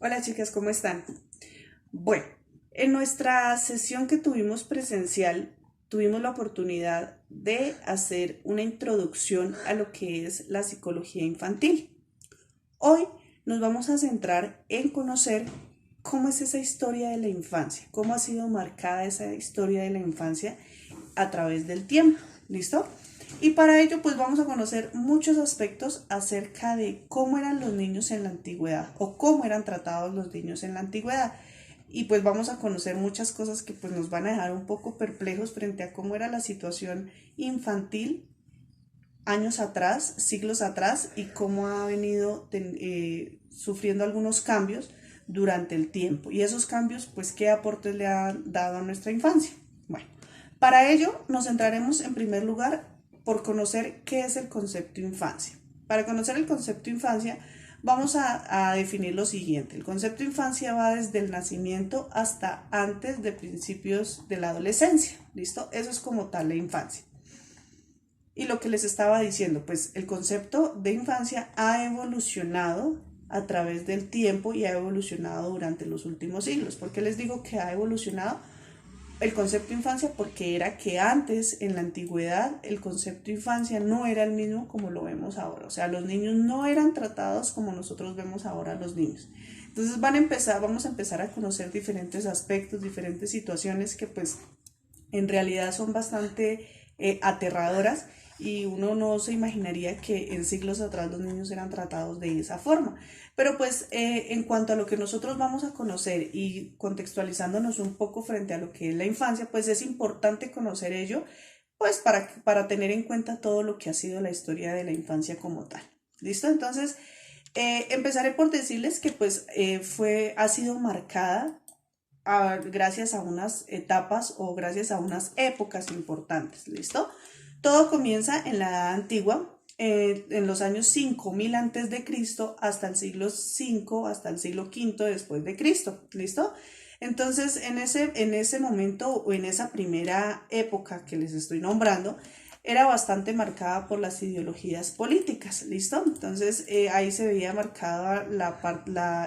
Hola chicas, ¿cómo están? Bueno, en nuestra sesión que tuvimos presencial, tuvimos la oportunidad de hacer una introducción a lo que es la psicología infantil. Hoy nos vamos a centrar en conocer cómo es esa historia de la infancia, cómo ha sido marcada esa historia de la infancia a través del tiempo. ¿Listo? Y para ello pues vamos a conocer muchos aspectos acerca de cómo eran los niños en la antigüedad o cómo eran tratados los niños en la antigüedad. Y pues vamos a conocer muchas cosas que pues nos van a dejar un poco perplejos frente a cómo era la situación infantil años atrás, siglos atrás, y cómo ha venido sufriendo algunos cambios durante el tiempo. Y esos cambios, pues, ¿qué aportes le han dado a nuestra infancia? Bueno, para ello nos centraremos en primer lugar por conocer qué es el concepto infancia. Para conocer el concepto infancia, vamos a definir lo siguiente. El concepto infancia va desde el nacimiento hasta antes de principios de la adolescencia. ¿Listo? Eso es como tal la infancia. Y lo que les estaba diciendo, pues el concepto de infancia ha evolucionado a través del tiempo y ha evolucionado durante los últimos siglos. ¿Por qué les digo que ha evolucionado el concepto de infancia? Porque era que antes, en la antigüedad, el concepto de infancia no era el mismo como lo vemos ahora. O sea, los niños no eran tratados como nosotros vemos ahora a los niños. Entonces vamos a empezar a conocer diferentes aspectos, diferentes situaciones que pues en realidad son bastante aterradoras, y uno no se imaginaría que en siglos atrás los niños eran tratados de esa forma. Pero pues en cuanto a lo que nosotros vamos a conocer y contextualizándonos un poco frente a lo que es la infancia, pues es importante conocer ello, pues para tener en cuenta todo lo que ha sido la historia de la infancia como tal. ¿Listo? Entonces, empezaré por decirles que pues ha sido marcada gracias a unas etapas o gracias a unas épocas importantes. ¿Listo? Todo comienza en la edad antigua, en los años 5000 antes de Cristo hasta el siglo V, hasta el siglo V después de Cristo. ¿Listo? Entonces, en ese momento o en esa primera época que les estoy nombrando, era bastante marcada por las ideologías políticas. ¿Listo? Entonces, ahí se veía marcada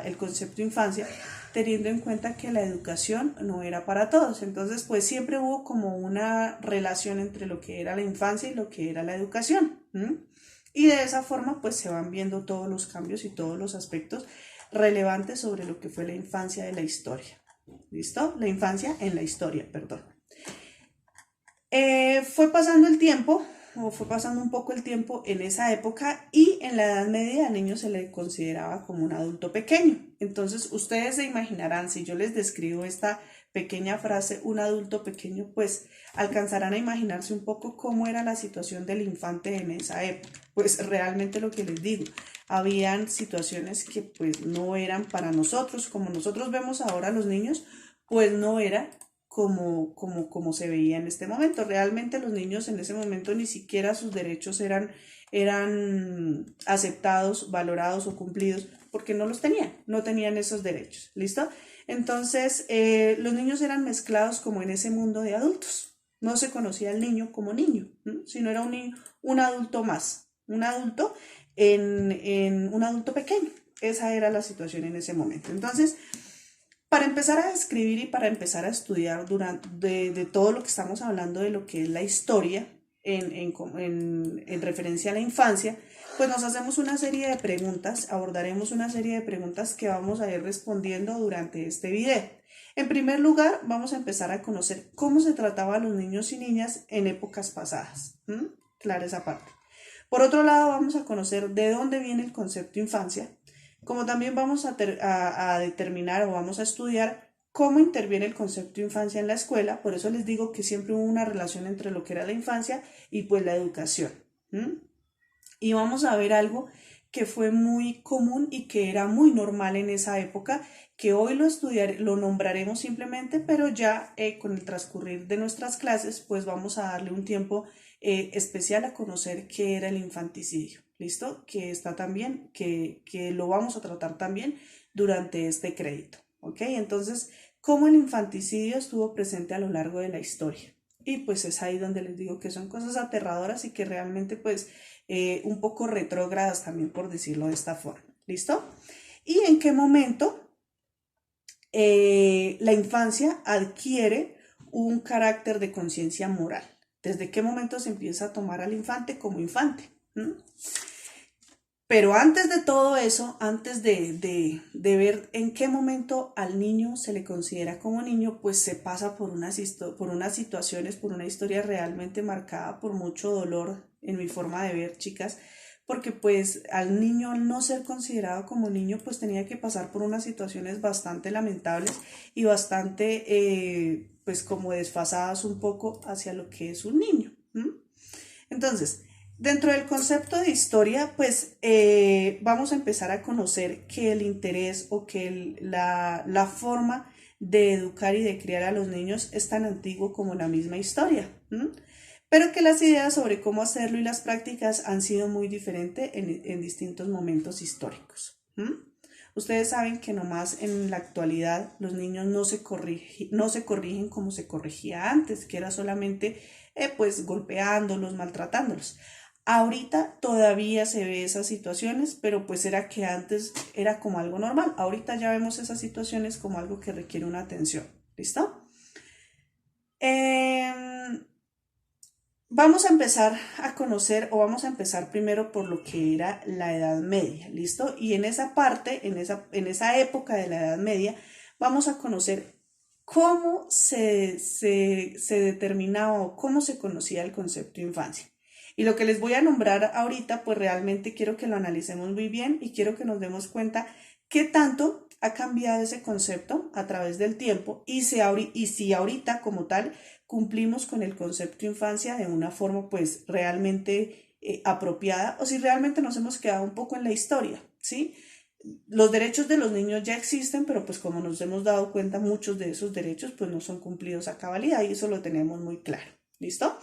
el concepto de infancia, teniendo en cuenta que la educación no era para todos. Entonces, pues siempre hubo como una relación entre lo que era la infancia y lo que era la educación. Y de esa forma, pues se van viendo todos los cambios y todos los aspectos relevantes sobre lo que fue la infancia de la historia. ¿Listo? La infancia en la historia, perdón. Fue pasando el tiempo, o fue pasando un poco el tiempo en esa época, y en la Edad Media al niño se le consideraba como un adulto pequeño. Entonces ustedes se imaginarán, si yo les describo esta pequeña frase, un adulto pequeño, pues alcanzarán a imaginarse un poco cómo era la situación del infante en esa época. Pues realmente lo que les digo, habían situaciones que pues no eran para nosotros, como nosotros vemos ahora a los niños, pues no era como se veía en este momento. Realmente los niños en ese momento ni siquiera sus derechos eran aceptados, valorados o cumplidos, porque no los tenían, no tenían esos derechos. ¿Listo? Entonces, los niños eran mezclados como en ese mundo de adultos. No se conocía al niño como niño, sino era un niño, un adulto más, un adulto en un adulto pequeño. Esa era la situación en ese momento. Entonces, para empezar a escribir y para empezar a estudiar de todo lo que estamos hablando de lo que es la historia en referencia a la infancia, pues nos hacemos una serie de preguntas, abordaremos una serie de preguntas que vamos a ir respondiendo durante este video. En primer lugar, vamos a empezar a conocer cómo se trataba a los niños y niñas en épocas pasadas. Clara esa parte. Por otro lado, vamos a conocer de dónde viene el concepto infancia, como también vamos a determinar o vamos a estudiar cómo interviene el concepto de infancia en la escuela. Por eso les digo que siempre hubo una relación entre lo que era la infancia y pues la educación. Y vamos a ver algo que fue muy común y que era muy normal en esa época, que hoy lo nombraremos simplemente, pero ya con el transcurrir de nuestras clases, pues vamos a darle un tiempo especial a conocer qué era el infanticidio. ¿Listo? Que está también, que lo vamos a tratar también durante este crédito. ¿Ok? Entonces, cómo el infanticidio estuvo presente a lo largo de la historia. Y pues es ahí donde les digo que son cosas aterradoras y que realmente pues un poco retrógradas también, por decirlo de esta forma. ¿Listo? ¿Y en qué momento la infancia adquiere un carácter de conciencia moral. ¿Desde qué momento se empieza a tomar al infante como infante? Pero antes de todo eso, antes de ver en qué momento al niño se le considera como niño, pues se pasa por unas situaciones, por una historia realmente marcada por mucho dolor en mi forma de ver, chicas, porque pues al niño al no ser considerado como niño, pues tenía que pasar por unas situaciones bastante lamentables y bastante, pues como desfasadas un poco hacia lo que es un niño. Entonces, dentro del concepto de historia, pues vamos a empezar a conocer que el interés o que la forma de educar y de criar a los niños es tan antiguo como la misma historia, pero que las ideas sobre cómo hacerlo y las prácticas han sido muy diferentes en distintos momentos históricos. Ustedes saben que nomás en la actualidad los niños no se corrigen como se corregía antes, que era solamente pues golpeándolos, maltratándolos. Ahorita todavía se ve esas situaciones, pero pues era que antes era como algo normal. Ahorita ya vemos esas situaciones como algo que requiere una atención. ¿Listo? Vamos a empezar a conocer o vamos a empezar primero por lo que era la Edad Media. ¿Listo? Y en esa parte, en esa época de la Edad Media, vamos a conocer cómo se determinaba o cómo se conocía el concepto de infancia. Y lo que les voy a nombrar ahorita, pues realmente quiero que lo analicemos muy bien y quiero que nos demos cuenta qué tanto ha cambiado ese concepto a través del tiempo y si ahorita como tal cumplimos con el concepto de infancia de una forma pues realmente apropiada o si realmente nos hemos quedado un poco en la historia, ¿sí? Los derechos de los niños ya existen, pero pues como nos hemos dado cuenta, muchos de esos derechos pues no son cumplidos a cabalidad y eso lo tenemos muy claro. ¿Listo?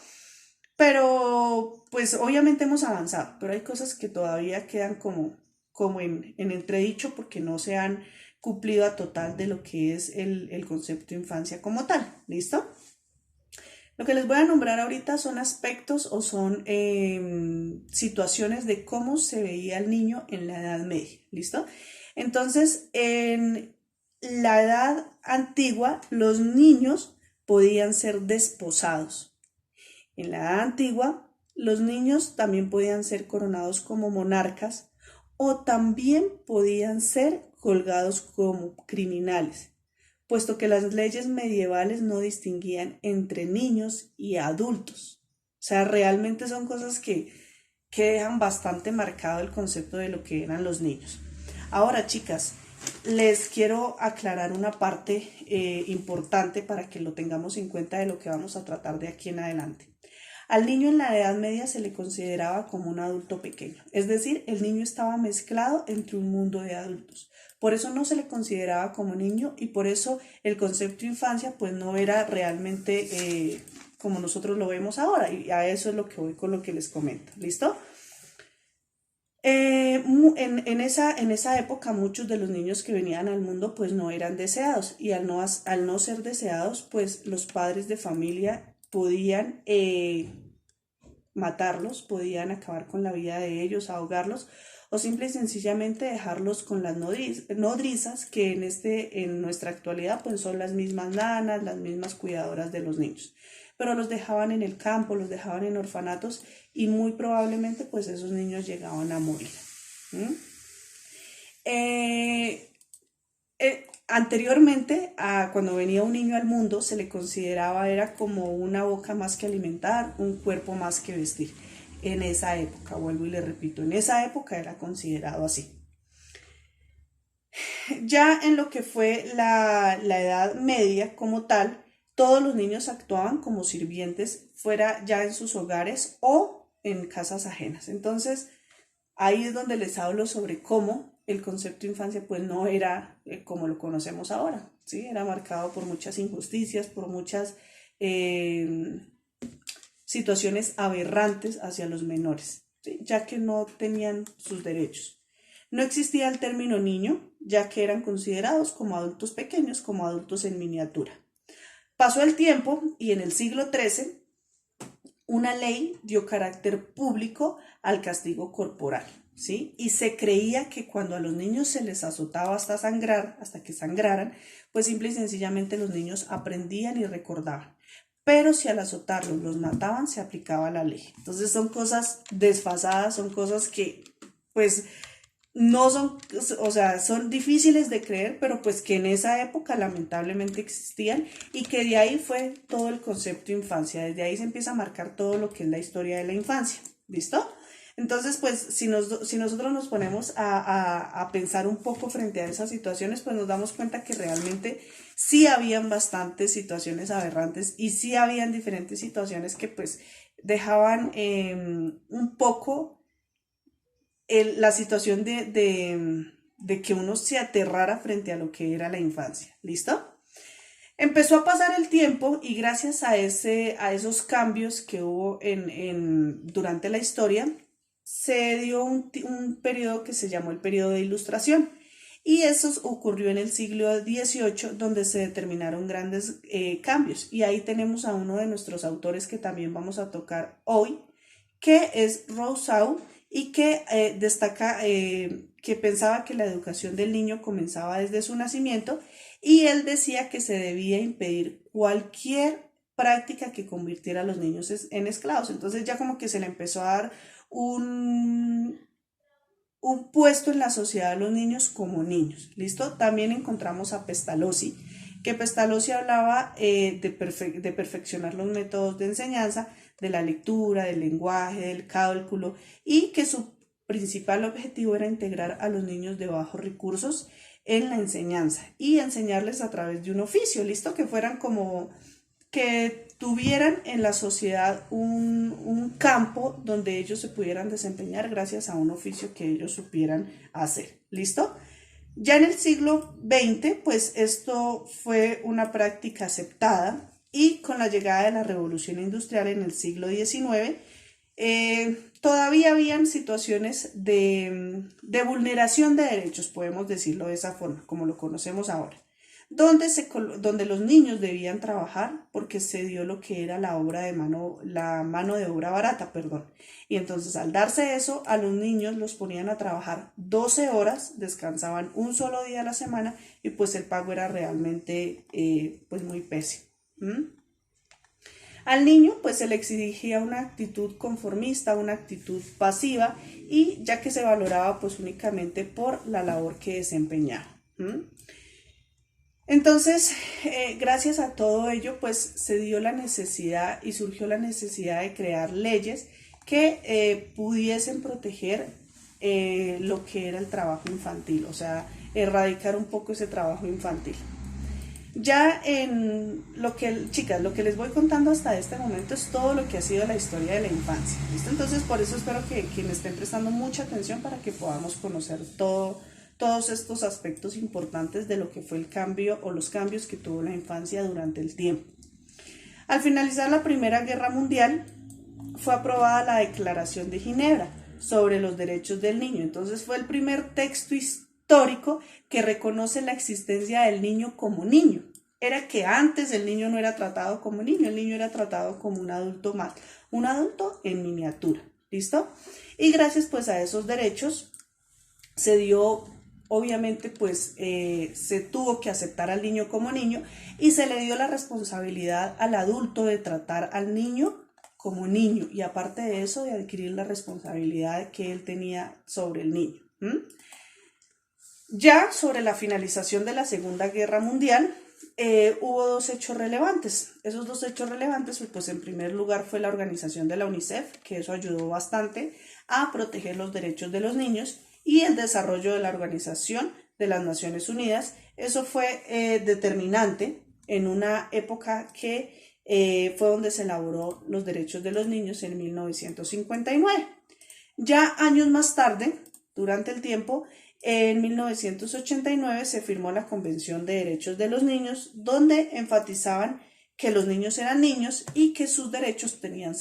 Pero pues obviamente hemos avanzado, pero hay cosas que todavía quedan como en entredicho porque no se han cumplido a total de lo que es el concepto de infancia como tal. ¿Listo? Lo que les voy a nombrar ahorita son aspectos o son situaciones de cómo se veía el niño en la Edad Media. ¿Listo? Entonces, en la Edad Antigua, los niños podían ser desposados. En la Edad Antigua, los niños también podían ser coronados como monarcas o también podían ser colgados como criminales, puesto que las leyes medievales no distinguían entre niños y adultos. O sea, realmente son cosas que dejan bastante marcado el concepto de lo que eran los niños. Ahora, chicas, les quiero aclarar una parte importante para que lo tengamos en cuenta de lo que vamos a tratar de aquí en adelante. Al niño en la Edad Media se le consideraba como un adulto pequeño, es decir, el niño estaba mezclado entre un mundo de adultos. Por eso no se le consideraba como niño y por eso el concepto de infancia pues no era realmente como nosotros lo vemos ahora y a eso es lo que voy con lo que les comento. ¿Listo? En esa época muchos de los niños que venían al mundo pues no eran deseados y al no ser deseados pues los padres de familia podían matarlos, podían acabar con la vida de ellos, ahogarlos o simple y sencillamente dejarlos con las nodrizas que en nuestra actualidad pues son las mismas nanas, las mismas cuidadoras de los niños. Pero los dejaban en el campo, los dejaban en orfanatos y muy probablemente pues esos niños llegaban a morir. Anteriormente, cuando venía un niño al mundo, se le consideraba era como una boca más que alimentar, un cuerpo más que vestir. En esa época, vuelvo y le repito, en esa época era considerado así. Ya en lo que fue la Edad Media como tal, todos los niños actuaban como sirvientes fuera ya en sus hogares o en casas ajenas. Entonces, ahí es donde les hablo sobre cómo el concepto de infancia pues no era como lo conocemos ahora, ¿sí? Era marcado por muchas injusticias, por muchas situaciones aberrantes hacia los menores, ¿sí? Ya que no tenían sus derechos. No existía el término niño, ya que eran considerados como adultos pequeños, como adultos en miniatura. Pasó el tiempo y en el siglo XIII una ley dio carácter público al castigo corporal. ¿sí? Y se creía que cuando a los niños se les azotaba hasta sangrar, hasta que sangraran, pues simple y sencillamente los niños aprendían y recordaban. Pero si al azotarlos los mataban, se aplicaba la ley. Entonces son cosas desfasadas, son cosas que pues no son, o sea, son difíciles de creer, pero pues que en esa época lamentablemente existían y que de ahí fue todo el concepto de infancia. Desde ahí se empieza a marcar todo lo que es la historia de la infancia. ¿Listo? Entonces, pues si nosotros nos ponemos a pensar un poco frente a esas situaciones, pues nos damos cuenta que realmente sí habían bastantes situaciones aberrantes y sí habían diferentes situaciones que pues dejaban un poco la situación de que uno se aterrara frente a lo que era la infancia. ¿Listo? Empezó a pasar el tiempo y gracias a esos cambios que hubo durante la historia, se dio un periodo que se llamó el periodo de Ilustración. Y eso ocurrió en el siglo XVIII, donde se determinaron grandes cambios. Y ahí tenemos a uno de nuestros autores que también vamos a tocar hoy, que es Rousseau, y que destaca que pensaba que la educación del niño comenzaba desde su nacimiento, y él decía que se debía impedir cualquier práctica que convirtiera a los niños en esclavos. Entonces ya como que se le empezó a dar un, un puesto en la sociedad de los niños como niños. ¿Listo? También encontramos a Pestalozzi, que Pestalozzi hablaba de perfeccionar los métodos de enseñanza, de la lectura, del lenguaje, del cálculo, y que su principal objetivo era integrar a los niños de bajos recursos en la enseñanza y enseñarles a través de un oficio, ¿listo? Que fueran como que tuvieran en la sociedad un campo donde ellos se pudieran desempeñar gracias a un oficio que ellos supieran hacer. ¿Listo? Ya en el siglo XX, pues esto fue una práctica aceptada y con la llegada de la revolución industrial en el siglo XIX, todavía habían situaciones de vulneración de derechos, podemos decirlo de esa forma, como lo conocemos ahora, donde los niños debían trabajar porque se dio lo que era la mano de obra barata, perdón. Y entonces al darse eso, a los niños los ponían a trabajar 12 horas, descansaban un solo día a la semana y pues el pago era realmente pues muy pésimo. ¿Mm? Al niño pues se le exigía una actitud conformista, una actitud pasiva, y ya que se valoraba pues únicamente por la labor que desempeñaba. ¿Mm? Entonces, gracias a todo ello, pues se dio la necesidad y surgió la necesidad de crear leyes que pudiesen proteger lo que era el trabajo infantil, o sea, erradicar un poco ese trabajo infantil. Ya en chicas, lo que les voy contando hasta este momento es todo lo que ha sido la historia de la infancia. ¿Listo? Entonces, por eso espero que me estén prestando mucha atención para que podamos conocer todos estos aspectos importantes de lo que fue el cambio o los cambios que tuvo la infancia durante el tiempo. Al finalizar la Primera Guerra Mundial, fue aprobada la Declaración de Ginebra sobre los derechos del niño. Entonces fue el primer texto histórico que reconoce la existencia del niño como niño. Era que antes el niño no era tratado como niño, el niño era tratado como un adulto más, un adulto en miniatura. ¿Listo? Y gracias pues a esos derechos se dio, obviamente pues se tuvo que aceptar al niño como niño y se le dio la responsabilidad al adulto de tratar al niño como niño, y aparte de eso de adquirir la responsabilidad que él tenía sobre el niño. Ya sobre la finalización de la Segunda Guerra Mundial, hubo dos hechos relevantes. Esos dos hechos relevantes, pues en primer lugar fue la organización de la UNICEF, que eso ayudó bastante a proteger los derechos de los niños, y el desarrollo de la Organización de las Naciones Unidas. Eso fue determinante en una época que fue donde se elaboró los derechos de los niños en 1959. Ya años más tarde, durante el tiempo, en 1989 se firmó la Convención de Derechos de los Niños, donde enfatizaban que los niños eran niños y que sus derechos tenían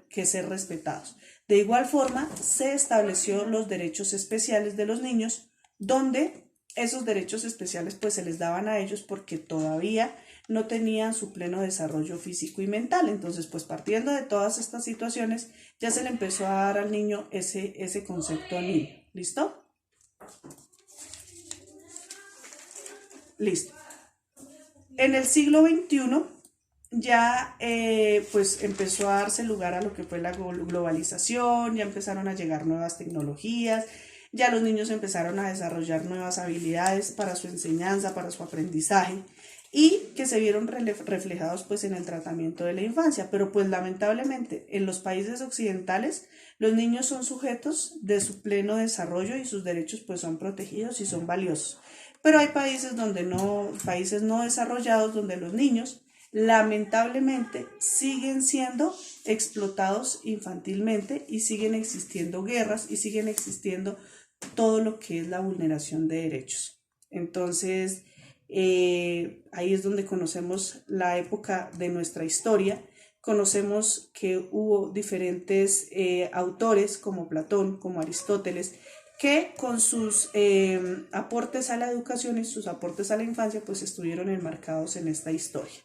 que ser respetados. De igual forma, se estableció los derechos especiales de los niños, donde esos derechos especiales pues se les daban a ellos porque todavía no tenían su pleno desarrollo físico y mental. Entonces, pues partiendo de todas estas situaciones, ya se le empezó a dar al niño ese concepto al niño. ¿Listo? Listo. En el siglo XXI ya pues empezó a darse lugar a lo que fue la globalización, ya empezaron a llegar nuevas tecnologías, ya los niños empezaron a desarrollar nuevas habilidades para su enseñanza, para su aprendizaje y que se vieron reflejados pues en el tratamiento de la infancia, pero pues lamentablemente en los países occidentales los niños son sujetos de su pleno desarrollo y sus derechos pues son protegidos y son valiosos. Pero hay países donde no, países no desarrollados donde los niños lamentablemente siguen siendo explotados infantilmente y siguen existiendo guerras y siguen existiendo todo lo que es la vulneración de derechos. Entonces, ahí es donde conocemos la época de nuestra historia, conocemos que hubo diferentes autores como Platón, como Aristóteles, que con sus aportes a la educación y sus aportes a la infancia pues estuvieron enmarcados en esta historia.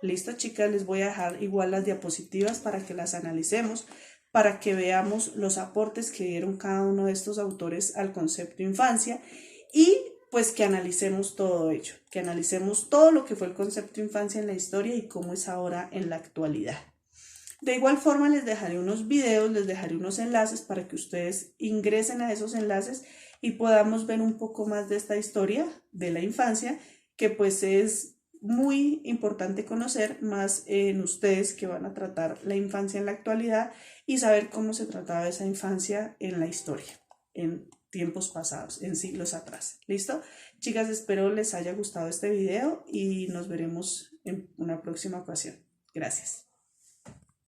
Listo, chicas, les voy a dejar igual las diapositivas para que las analicemos, para que veamos los aportes que dieron cada uno de estos autores al concepto infancia y pues que analicemos todo ello, que analicemos todo lo que fue el concepto infancia en la historia y cómo es ahora en la actualidad. De igual forma les dejaré unos videos, les dejaré unos enlaces para que ustedes ingresen a esos enlaces y podamos ver un poco más de esta historia de la infancia, que pues es muy importante conocer más en ustedes que van a tratar la infancia en la actualidad y saber cómo se trataba esa infancia en la historia, en tiempos pasados, en siglos atrás. ¿Listo? Chicas, espero les haya gustado este video y nos veremos en una próxima ocasión. Gracias.